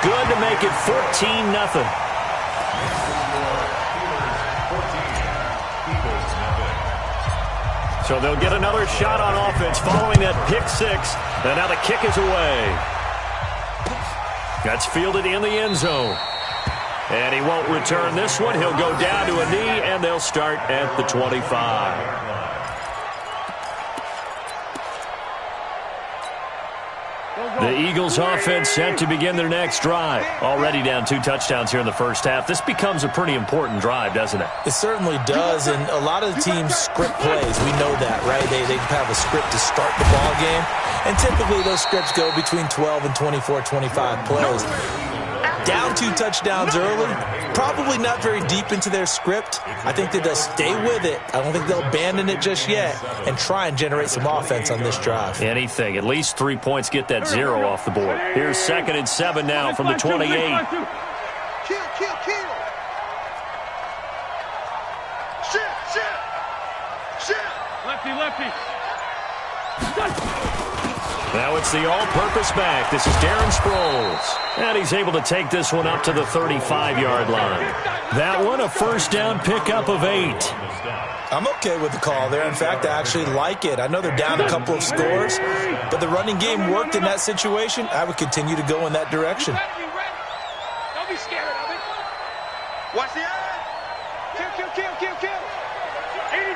good to make it 14-0. So they'll get another shot on offense following that pick six. And now the kick is away. That's fielded in the end zone. And he won't return this one. He'll go down to a knee, and they'll start at the 25. The Eagles offense set to begin their next drive. Already down 2 touchdowns here in the first half. This becomes a pretty important drive, doesn't it? It certainly does, and a lot of the teams script plays. We know that, right? They have a script to start the ball game, and typically those scripts go between 12 and 24, 25 plays. Down 2 touchdowns early, probably not very deep into their script. I think that they'll stay with it. I don't think they'll abandon it just yet and try and generate some offense on this drive. Anything. At least 3 points, get that 0 off the board. Here's 2nd and 7 now from the 28. Kill. Shit. Lefty. Now it's the all-purpose back. This is Darren Sproles. And he's able to take this one up to the 35-yard line. That one, a first down pickup of 8. I'm okay with the call there. In fact, I actually like it. I know they're down a couple of scores, but the running game worked in that situation. I would continue to go in that direction. Don't be scared of it. Watch the eye.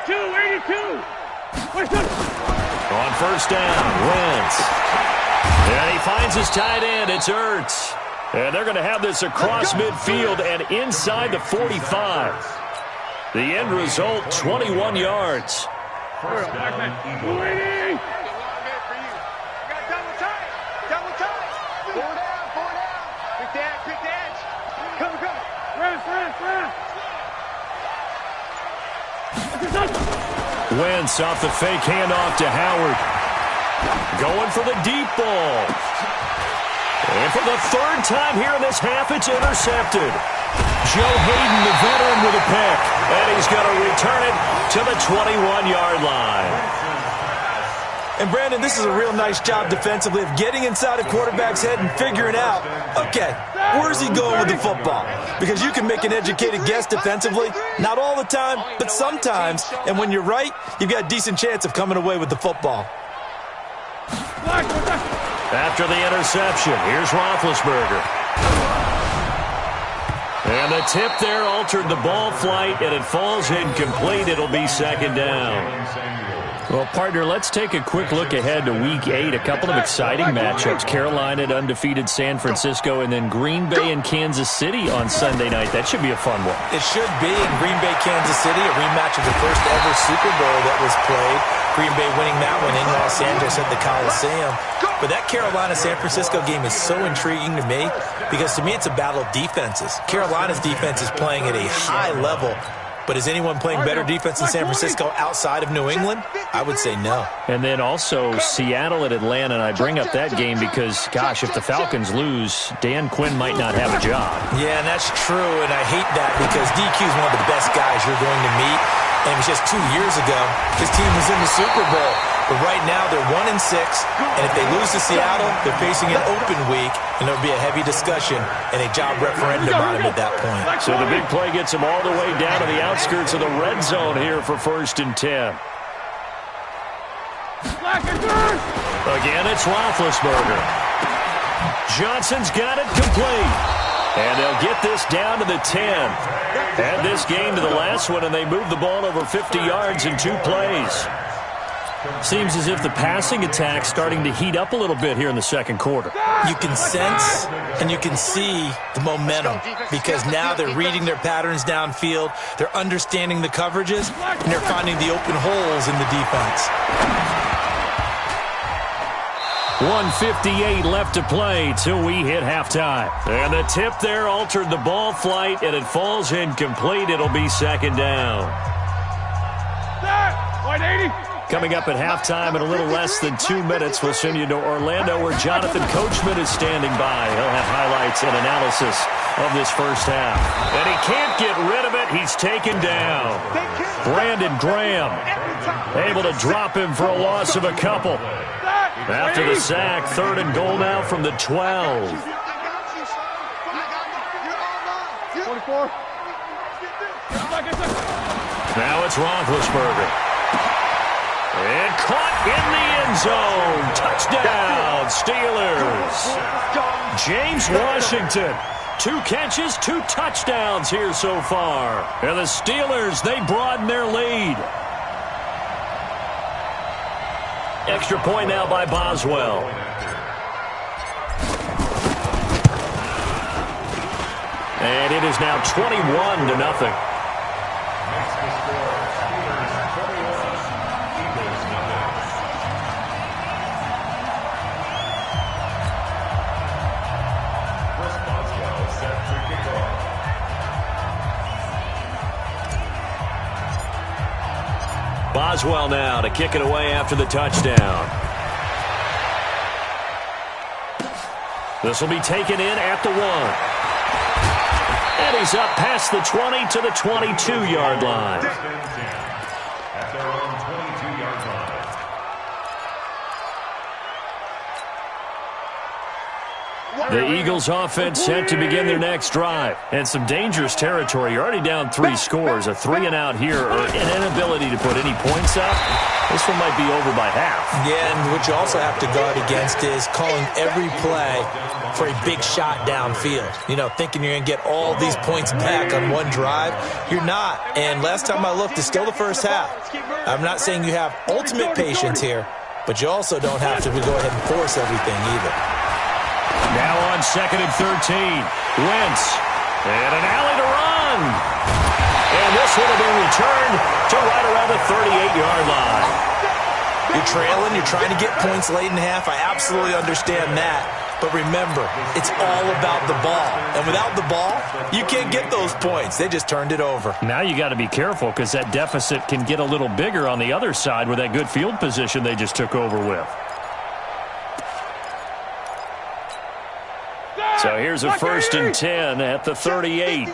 Kill. 82. On first down, Wentz. And he finds his tight end. It's Ertz. And they're going to have this across midfield and inside the 45. The end result, 21 yards. Double tight. Four down. Pick the edge. Come. Run. Wentz off the fake handoff to Howard. Going for the deep ball. And for the 3rd time here in this half, it's intercepted. Joe Hayden, the veteran, with a pick. And he's going to return it to the 21-yard line. And, Brandon, this is a real nice job defensively of getting inside a quarterback's head and figuring out, okay, where's he going with the football? Because you can make an educated guess defensively, not all the time, but sometimes. And when you're right, you've got a decent chance of coming away with the football. After the interception, here's Roethlisberger. And the tip there altered the ball flight, and it falls incomplete. It'll be 2nd down. Well, partner, let's take a quick look ahead to Week 8. A couple of exciting matchups. Carolina at undefeated San Francisco, and then Green Bay and Kansas City on Sunday night. That should be a fun one. It should be. In Green Bay, Kansas City, a rematch of the first ever Super Bowl that was played. Green Bay winning that one in Los Angeles at the Coliseum. But that Carolina-San Francisco game is so intriguing to me because, to me, it's a battle of defenses. Carolina's defense is playing at a high level. But is anyone playing better defense in San Francisco outside of New England? I would say no. And then also Seattle at Atlanta. And I bring up that game because, gosh, if the Falcons lose, Dan Quinn might not have a job. Yeah, and that's true. And I hate that because DQ is one of the best guys you're going to meet. And it was just 2 years ago, his team was in the Super Bowl. But right now, they're 1-6. And if they lose to Seattle, they're facing an open week. And there'll be a heavy discussion and a job referendum on him at that point. So the big play gets him all the way down to the outskirts of the red zone here for 1st and 10. Again, it's Roethlisberger. Johnson's got it complete. And they'll get this down to the 10. Add this game to the last one, and they move the ball over 50 yards in 2 plays. Seems as if the passing attack's starting to heat up a little bit here in the 2nd quarter. You can sense and you can see the momentum because now they're reading their patterns downfield, they're understanding the coverages, and they're finding the open holes in the defense. 1:58 left to play till we hit halftime. And the tip there altered the ball flight, and it falls incomplete. It'll be 2nd down. 180. Coming up at halftime in a little less than 2 minutes, we'll send you to Orlando where Jonathan Coachman is standing by. He'll have highlights and analysis of this first half. And he can't get rid of it. He's taken down. Brandon Graham able to drop him for a loss of a couple. After the sack, 3rd and goal now from the 12. Now it's Roethlisberger. And caught in the end zone. Touchdown, Steelers. James Washington. 2 catches, 2 touchdowns here so far. And the Steelers, they broaden their lead. Extra point now by Boswell. And it is now 21-0. Boswell now to kick it away after the touchdown. This will be taken in at the 1. And he's up past the 20 to the 22-yard line. At their own 22-yard line. The Eagles offense set to begin their next drive. And some dangerous territory. You're already down 3 scores. A 3-and-out here or an inability to put any points up. This one might be over by half. Yeah, and what you also have to guard against is calling every play for a big shot downfield. You know, thinking you're going to get all these points back on one drive. You're not. And last time I looked, it's still the first half. I'm not saying you have ultimate patience here, but you also don't have to go ahead and force everything either. Now on 2nd and 13. Wentz. And an alley to run. And this one will be returned to right around the 38-yard line. You're trailing. You're trying to get points late in half. I absolutely understand that. But remember, it's all about the ball. And without the ball, you can't get those points. They just turned it over. Now you got to be careful because that deficit can get a little bigger on the other side with that good field position they just took over with. So here's a 1st and 10 at the 38.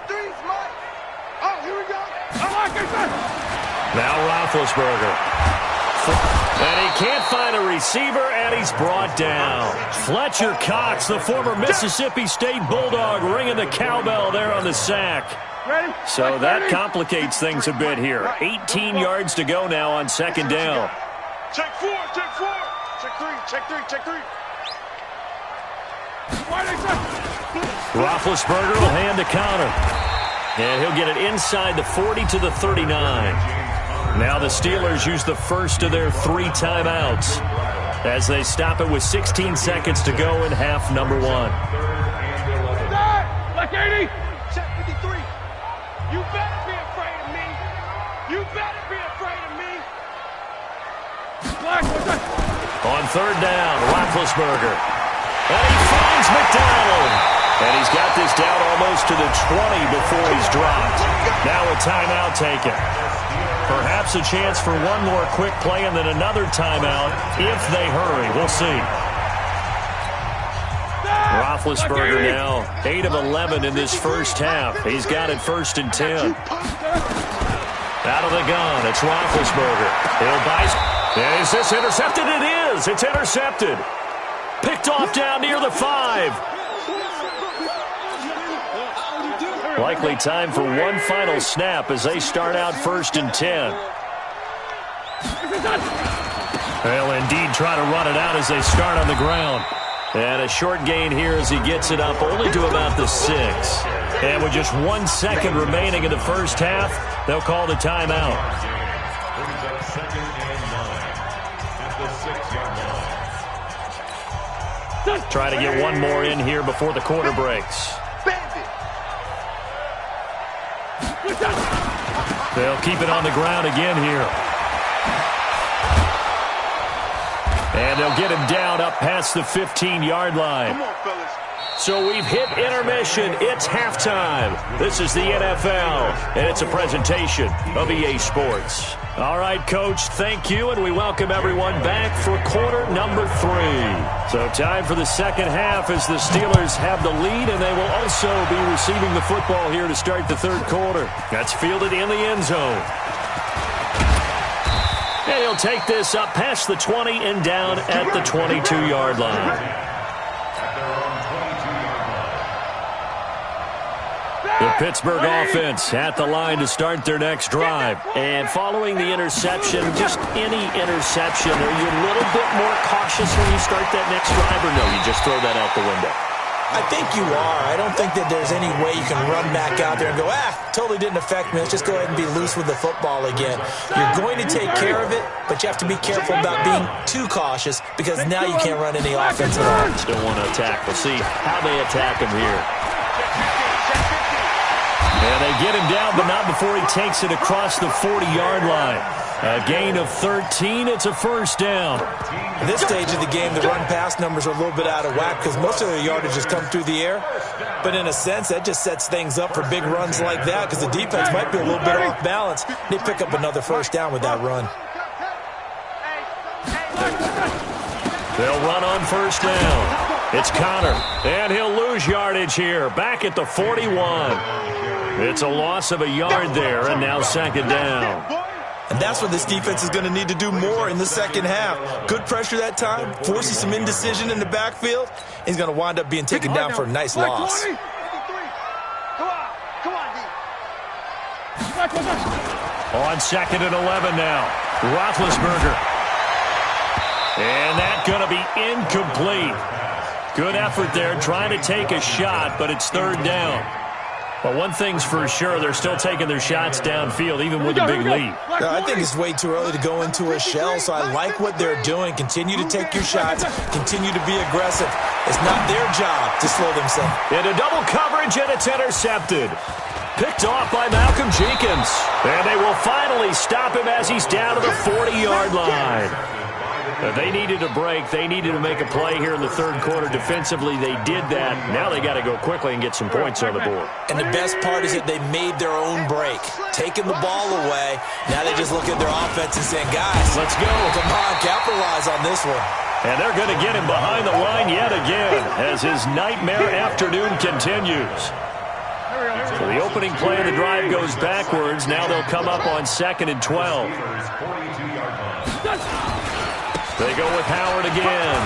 Now Roethlisberger. And he can't find a receiver, and he's brought down. Fletcher Cox, the former Mississippi State Bulldog, ringing the cowbell there on the sack. So that complicates things a bit here. 18 yards to go now on 2nd down. Check 4, check 4. Check 3, check 3, check 3. Roethlisberger will hand the counter. And he'll get it inside the 40 to the 39. Now the Steelers use the first of their 3 timeouts as they stop it with 16 seconds to go in half number 1. Like 80. Check 53. You better be afraid of me. You better be afraid of me. On 3rd down, Roethlisberger. And he finds McDonald. And he's got this down almost to the 20 before he's dropped. Now a timeout taken. Perhaps a chance for one more quick play and then another timeout if they hurry. We'll see. Roethlisberger now 8 of 11 in this first half. He's got it 1st and 10. Out of the gun, it's Roethlisberger. He'll buy. And is this intercepted? It is. It's intercepted. Picked off down near the 5. Likely time for one final snap as they start out 1st and 10. They'll indeed try to run it out as they start on the ground. And a short gain here as he gets it up only to about the 6. And with just 1 second remaining in the first half, they'll call the timeout. Try to get one more in here before the quarter breaks. They'll keep it on the ground again here. And they'll get him down up past the 15-yard line. Come on, fellas. So we've hit intermission. It's halftime. This is the NFL, and it's a presentation of EA Sports. All right, Coach, thank you, and we welcome everyone back for quarter number 3. So time for the second half as the Steelers have the lead, and they will also be receiving the football here to start the third quarter. That's fielded in the end zone. And he'll take this up past the 20 and down at the 22-yard line. The Pittsburgh offense at the line to start their next drive. And following the interception, just any interception, are you a little bit more cautious when you start that next drive, or no, you just throw that out the window? I think you are. I don't think that there's any way you can run back out there and go, totally didn't affect me. Let's just go ahead and be loose with the football again. You're going to take care of it, but you have to be careful about being too cautious because now you can't run any offense at all. Still want to attack. We'll see how they attack him here. And they get him down, but not before he takes it across the 40-yard line. A gain of 13. It's a first down. At this stage of the game, the run-pass numbers are a little bit out of whack because most of their yardage has come through the air. But in a sense, that just sets things up for big runs like that because the defense might be a little bit off balance. They pick up another first down with that run. They'll run on first down. It's Connor, and he'll lose yardage here. Back at the 41. It's a loss of a yard there, and now second down. And that's what this defense is going to need to do more in the second half. Good pressure that time, forcing some indecision in the backfield. He's going to wind up being taken down for a nice loss. On second and 11 now. Roethlisberger. And that's going to be incomplete. Good effort there trying to take a shot, but it's third down. But one thing's for sure, they're still taking their shots downfield, even with a big lead. I think it's way too early to go into a shell, so I like what they're doing. Continue to take your shots. Continue to be aggressive. It's not their job to slow themselves. Into double coverage, and it's intercepted. Picked off by Malcolm Jenkins. And they will finally stop him as he's down to the 40-yard line. They needed a break. They needed to make a play here in the third quarter. Defensively, they did that. Now they got to go quickly and get some points on the board. And the best part is that they made their own break. Taking the ball away. Now they just look at their offense and saying, guys, let's go. Come on, capitalize on this one. And they're going to get him behind the line yet again as his nightmare afternoon continues. So the opening play of the drive goes backwards. Now they'll come up on second and 12. They go with Howard again.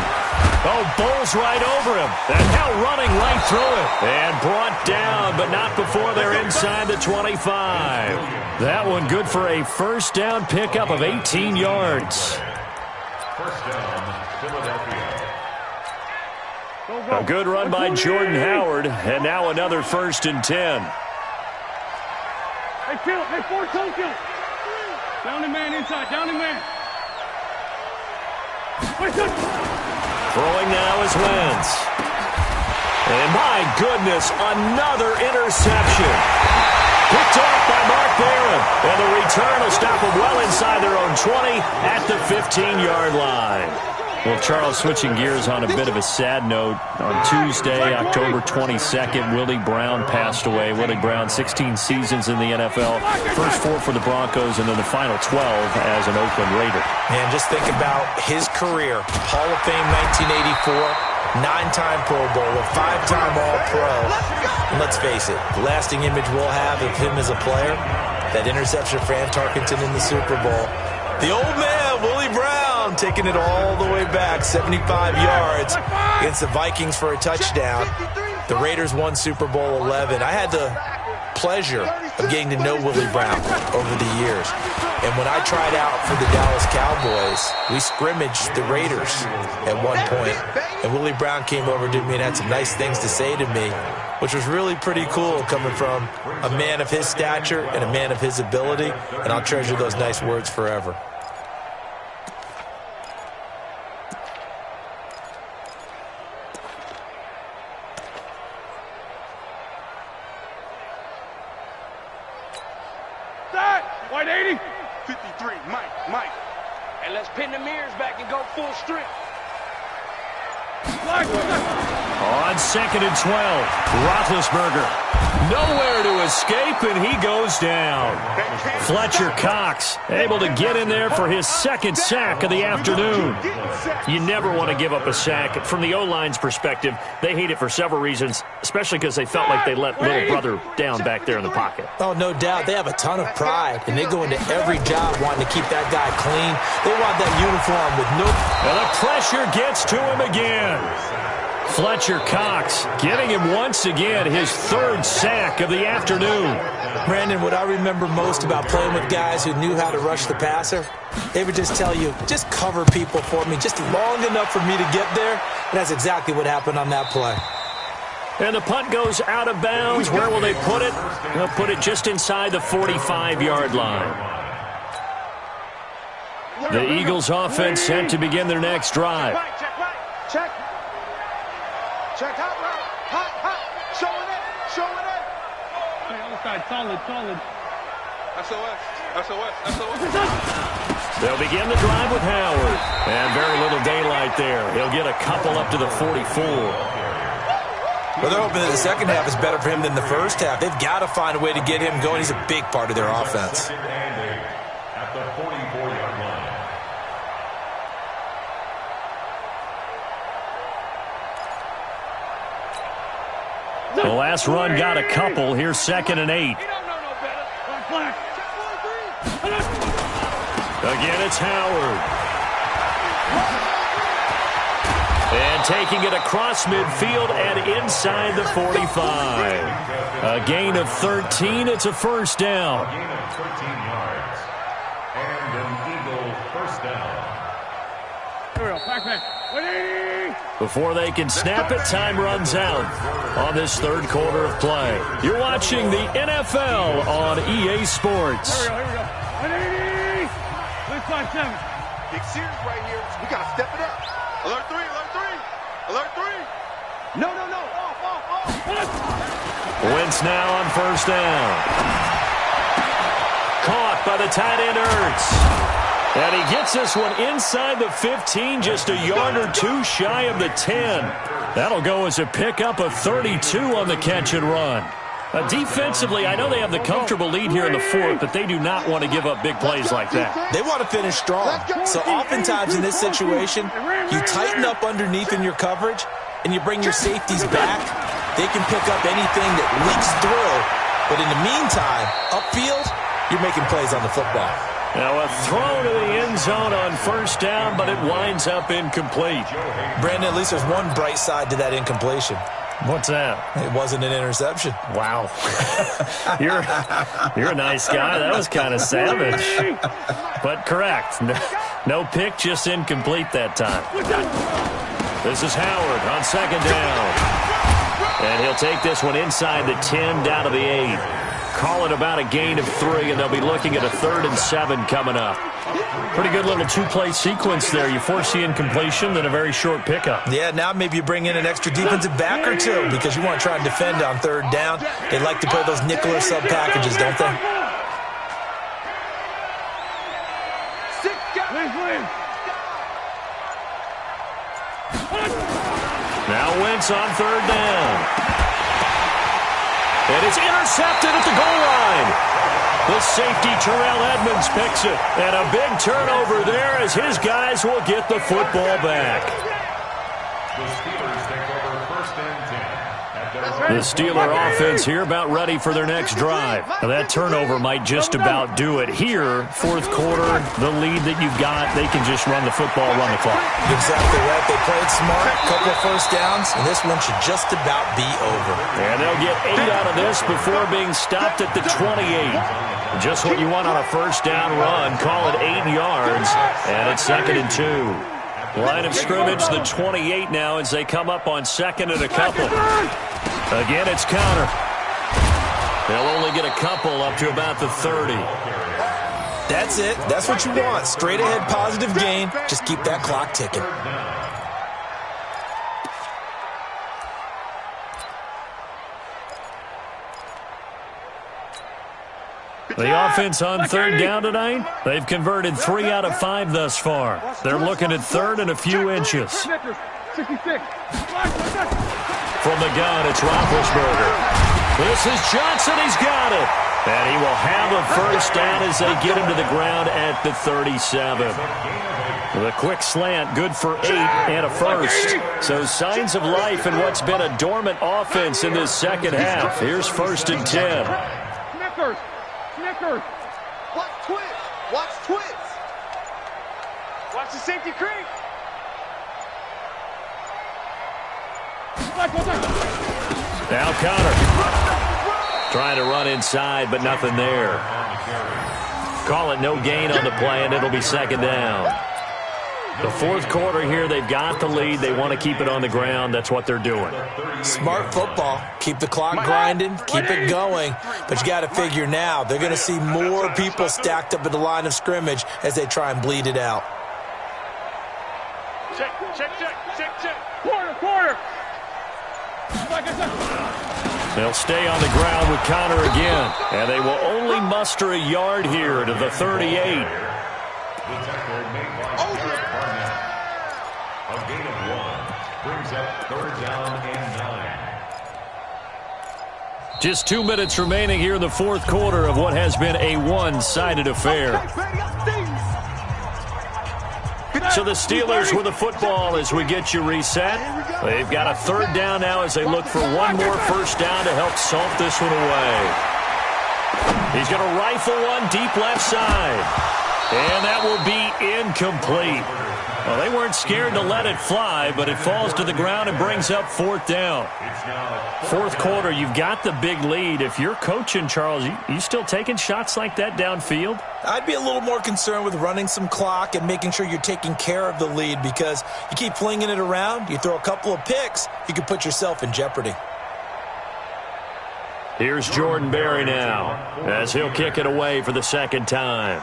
Oh, bowls right over him. And now running right through it. And brought down, but not before they're inside the 25. That one good for a first down pickup of 18 yards. First down, Philadelphia. A good run by Jordan Howard. And now another first and 10. Hey, kill it. Hey, four toe kill it. Down the man inside. Down the man. Throwing now is Wentz. And my goodness, another interception. Picked off by Mark Barron. And the return will stop them well inside their own 20 at the 15-yard line. Well, Charles, switching gears on a bit of a sad note. On Tuesday, October 22nd, Willie Brown passed away. Willie Brown, 16 seasons in the NFL. First 4 for the Broncos, and then the final 12 as an Oakland Raider. Man, just think about his career. Hall of Fame 1984, 9-time Pro Bowler, 5-time All-Pro. And let's face it, the lasting image we'll have of him as a player, that interception for Fran Tarkenton in the Super Bowl. The old man, Willie Brown, taking it all the way back, 75 yards against the Vikings for a touchdown. The Raiders won Super Bowl 11. I had the pleasure of getting to know Willie Brown over the years. And when I tried out for the Dallas Cowboys, we scrimmaged the Raiders at one point. And Willie Brown came over to me and had some nice things to say to me, which was really pretty cool coming from a man of his stature and a man of his ability. And I'll treasure those nice words forever. White 80. 53, Mike. And let's pin the mirrors back and go full strength. On second and 12, Roethlisberger. Nowhere to escape, and he goes down. Fletcher Cox able to get in there for his second sack of the afternoon. You never want to give up a sack. From the O-line's perspective, they hate it for several reasons, especially because they felt like they let little brother down back there in the pocket. Oh, no doubt. They have a ton of pride, and they go into every job wanting to keep that guy clean. They want that uniform with no... And the pressure gets to him again. Fletcher Cox giving him once again his third sack of the afternoon. Brandon, what I remember most about playing with guys who knew how to rush the passer, they would just tell you, just cover people for me, just long enough for me to get there. And that's exactly what happened on that play. And the punt goes out of bounds. Where will they put it? They'll put it just inside the 45-yard line. The Eagles offense set to begin their next drive. Check right. Check. Check hot right. Hot. Showing it. Hey, other side, solid. SOS. They'll begin the drive with Howard. And very little daylight there. He'll get a couple up to the 44. Well, they're hoping that the second half is better for him than the first half. They've got to find a way to get him going. He's a big part of their offense. At the 44-yard line. The last run got a couple. Here's 2nd and 8. He don't know no better. Flag. Again, it's Howard. And taking it across midfield and inside the 45. A gain of 13. It's a first down. A gain of 13 yards. And an Eagle first down. Here we go. Back. Before they can snap it, time runs out on this third quarter of play. You're watching the NFL on EA Sports. Here we go. 657. Big series right here. We got to step it up. Alert 3. No. Off. Wentz now on first down. Caught by the tight end Ertz. And he gets this one inside the 15, just a yard or two shy of the 10. That'll go as a pickup of 32 on the catch and run. Defensively, I know they have the comfortable lead here in the fourth, but they do not want to give up big plays like that. They want to finish strong. So oftentimes in this situation, you tighten up underneath in your coverage, and you bring your safeties back. They can pick up anything that leaks through. But in the meantime, upfield, you're making plays on the football. Now a throw to the end zone on first down, but it winds up incomplete. Brandon, at least there's one bright side to that incompletion. What's that? It wasn't an interception. Wow. You're a nice guy. That was kind of savage. But correct. No pick, just incomplete that time. This is Howard on second down. And he'll take this one inside the 10 down to the 8. Call it about a gain of 3, and they'll be looking at a 3rd and 7 coming up. Pretty good little two-play sequence there. You force the incompletion, then a very short pickup. Yeah, now maybe you bring in an extra defensive back or two because you want to try and defend on 3rd down. They like to play those nickel or sub packages, don't they? Now Wentz on 3rd down. And it's intercepted at the goal line. The safety, Terrell Edmonds, picks it. And a big turnover there as his guys will get the football back. The Steelers take over 1st and 10. The Steeler offense here about ready for their next drive. Now that turnover might just about do it. Here, 4th quarter, the lead that you've got, they can just run the football, run the clock. Exactly right. They played smart, a couple of first downs, and this one should just about be over. And they'll get 8 out of this before being stopped at the 28. Just what you want on a first down run. Call it 8 yards, and it's 2nd and 2. Line of scrimmage, the 28 now as they come up on 2nd and a couple. Again, it's counter. They'll only get a couple up to about the 30. That's it. That's what you want. Straight ahead positive gain. Just keep that clock ticking. The offense on 3rd down tonight, they've converted 3 out of 5 thus far. They're looking at 3rd and a few inches. 66. From the gun, it's Roethlisberger. This is Johnson. He's got it. And he will have a first down as they get him to the ground at the 37. The quick slant, good for 8 and a first. So signs of life in what's been a dormant offense in this second half. Here's 1st and 10. Snickers. Watch twitch. Watch the safety creep. Now Connor. Trying to run inside, but nothing there. Call it no gain on the play, and it'll be second down. The fourth quarter here, they've got the lead. They want to keep it on the ground. That's what they're doing. Smart football. Keep the clock grinding. Keep it going. But you got to figure now, they're going to see more people stacked up at the line of scrimmage as they try and bleed it out. Check. Quarter. They'll stay on the ground with Connor again. And they will only muster a yard here to the 38. The tackle made by Eric Barnett. A gain of 1 brings up third down and 9. Just 2 minutes remaining here in the fourth quarter of what has been a one-sided affair. So the Steelers with the football as we get you reset. They've got a third down now as they look for one more first down to help salt this one away. He's going to rifle one deep left side. And that will be incomplete. Well, they weren't scared to let it fly, but it falls to the ground and brings up fourth down. Fourth quarter, you've got the big lead. If you're coaching, Charles, you still taking shots like that downfield? I'd be a little more concerned with running some clock and making sure you're taking care of the lead, because you keep flinging it around, you throw a couple of picks, you could put yourself in jeopardy. Here's Jordan Berry now as he'll kick it away for the second time.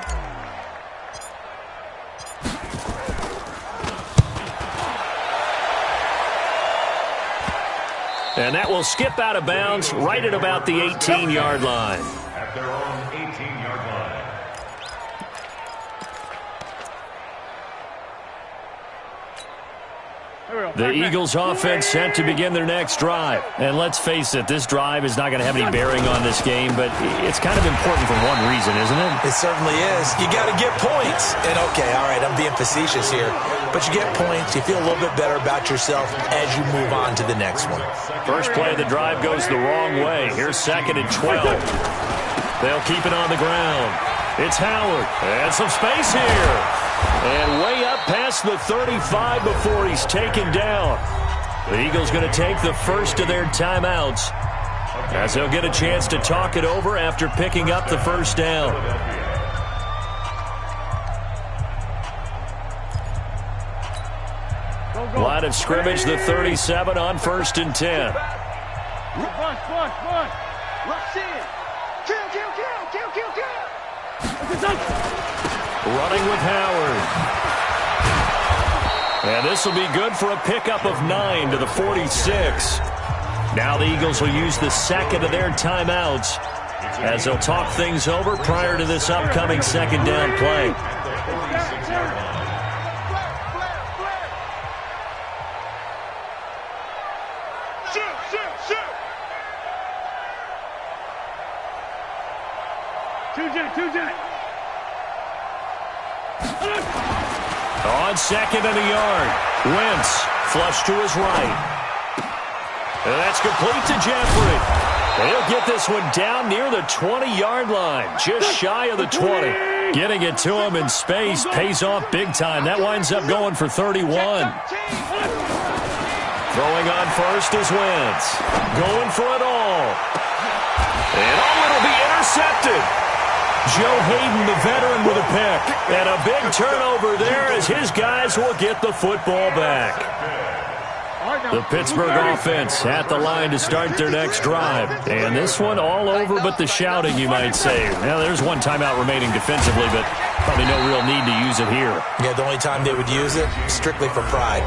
And that will skip out of bounds right at about the 18-yard line. At their own 18-yard line. The Eagles offense set to begin their next drive. And let's face it, this drive is not going to have any bearing on this game, but it's kind of important for one reason, isn't it? It certainly is. You got to get points. And okay, all right, I'm being facetious here. But you get points, you feel a little bit better about yourself as you move on to the next one. First play of the drive goes the wrong way. Here's second and 12. They'll keep it on the ground. It's Howard. And some space here. And way up past the 35 before he's taken down. The Eagles going to take the first of their timeouts as they'll get a chance to talk it over after picking up the first down. Line of scrimmage, the 37 on 1st and 10. Rush in. Kill. Running with Howard. And this will be good for a pickup of 9 to the 46. Now the Eagles will use the second of their timeouts as they'll talk things over prior to this upcoming second down play. Two jet. On second and a yard. Wentz flush to his right. And that's complete to Jeffrey. He'll get this one down near the 20-yard line, just shy of the 20. Getting it to him in space pays off big time. That winds up going for 31. Throwing on first is Wentz. Going for it all. And it'll be intercepted. Joe Hayden, the veteran, with a pick. And a big turnover there as his guys will get the football back. The Pittsburgh offense at the line to start their next drive. And this one all over but the shouting, you might say. Now, there's one timeout remaining defensively, but probably no real need to use it here. Yeah, the only time they would use it, strictly for pride.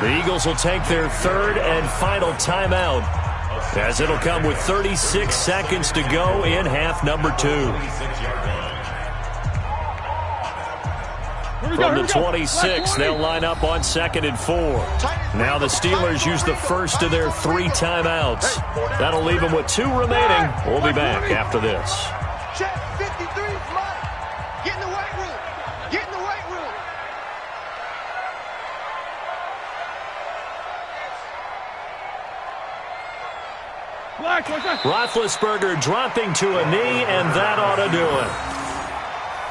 The Eagles will take their third and final timeout as it'll come with 36 seconds to go in half number 2. From the 26, they'll line up on 2nd and 4. Now the Steelers use the first of their 3 timeouts. That'll leave them with 2 remaining. We'll be back after this. Check 53, Mike. Get in the weight room. Get in the weight room. Roethlisberger dropping to a knee, and that ought to do it.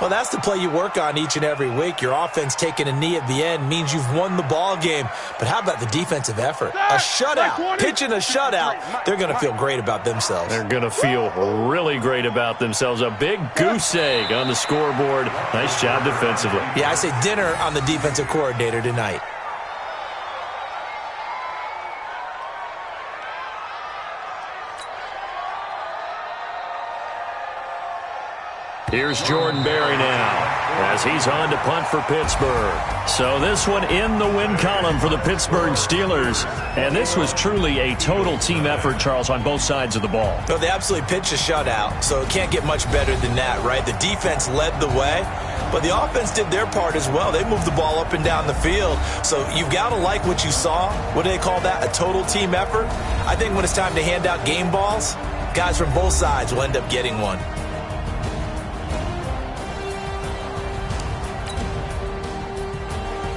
Well, that's the play you work on each and every week. Your offense taking a knee at the end means you've won the ball game. But how about the defensive effort? A shutout, pitching a shutout. They're going to feel great about themselves. They're going to feel really great about themselves. A big goose egg on the scoreboard. Nice job defensively. Yeah, I say dinner on the defensive coordinator tonight. Here's Jordan Berry now as he's on to punt for Pittsburgh. So this one in the win column for the Pittsburgh Steelers. And this was truly a total team effort, Charles, on both sides of the ball. No, they absolutely pitched a shutout, so it can't get much better than that, right? The defense led the way, but the offense did their part as well. They moved the ball up and down the field. So you've got to like what you saw. What do they call that? A total team effort? I think when it's time to hand out game balls, guys from both sides will end up getting one.